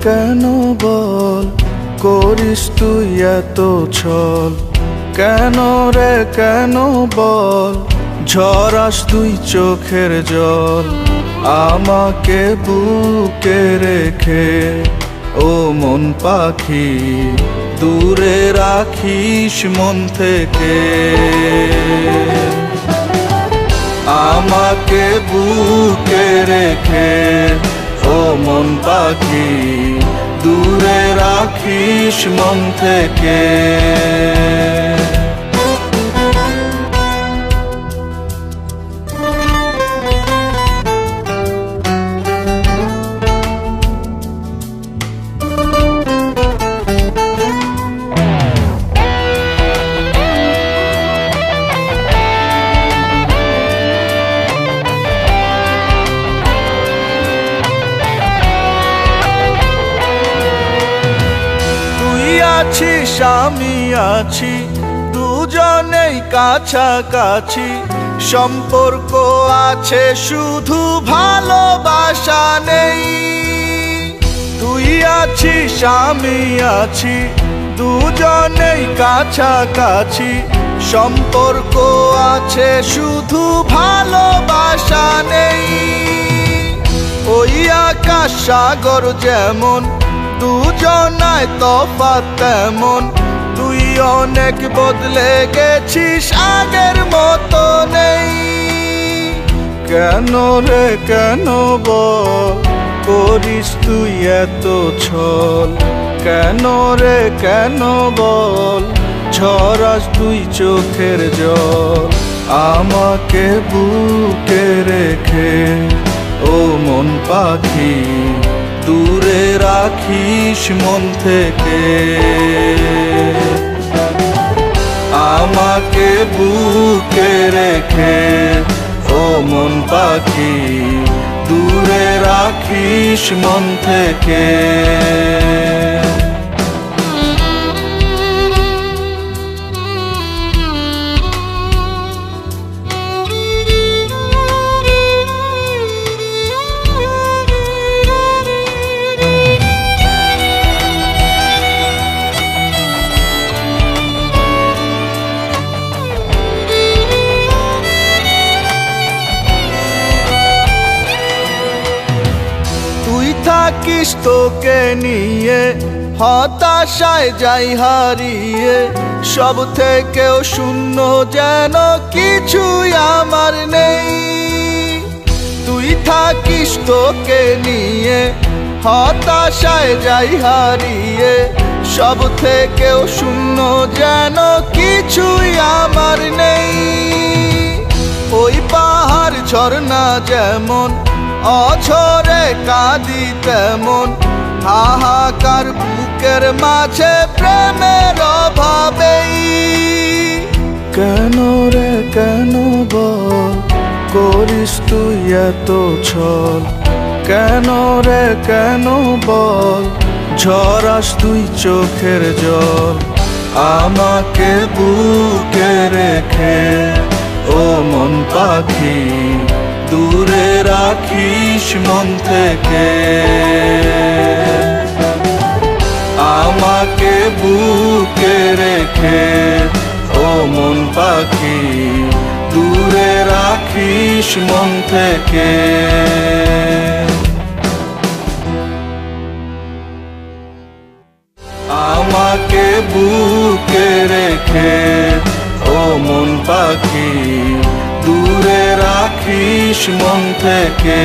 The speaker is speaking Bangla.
কেন বল করিস তুই এত ছল? কেন রে কেন বল ঝরাস তুই চোখের জল? আমাকে বুকে রেখে ও মন পাখি দূরে রাখিস মন থেকে। আমাকে বুকে রেখে ও মন পাখি দূরে রাখিস মন থেকে। আছিস আমি আছি দুজনেই কাছাকাছি, সম্পর্ক আছে শুধু ভালোবাসা নেই। তুই আছিস আমি আছি দুজনেই কাছাকাছি, সম্পর্ক আছে শুধু ভালোবাসা নেই। ওই আকাশ সাগর যেমন দুজনায় তফাৎ তেমন, তুই অনেক বদলে গেছিস আগের মতো নেই। কেন রে কেন বল করিস তুই এত ছল? কেন রে কেন বল ঝরাস তুই চোখের জল? আমাকে বুকে রেখে ও মন পাখি দূরে রাখিস মন থেকে। আমাকে বুকে রেখে ও মন পাখি দূরে রাখিস মন থেকে। থাকিস তোকে নিয়ে হতাশায় যাই হারিয়ে, সব থেকেও শূন্য যেন কিছুই আমার নেই। তুই থাকিস তোকে নিয়ে হতাশায় যাই হারিয়ে, সব থেকেও শূন্য যেন কিছুই আমার নেই। ওই পাহাড় ঝরনা যেমন অঝরে কাঁদি তেমন, হাহাকার বুকের মাঝে প্রেমের অভাবেই। কেন রে কেন বল করিস তুই এত ছল? কেন রে কেন বল ঝরাস তুই চোখের জল? আমাকে বুকে রেখে ও মন পাখি দূরে রাখিস মন থেকে। আমাকে বুকে রেখে ও মন পাখি দূরে রাখিস মন থেকে। আমাকে বুকে রেখে ও মন পাখি দূরে রাখিস মন থেকে।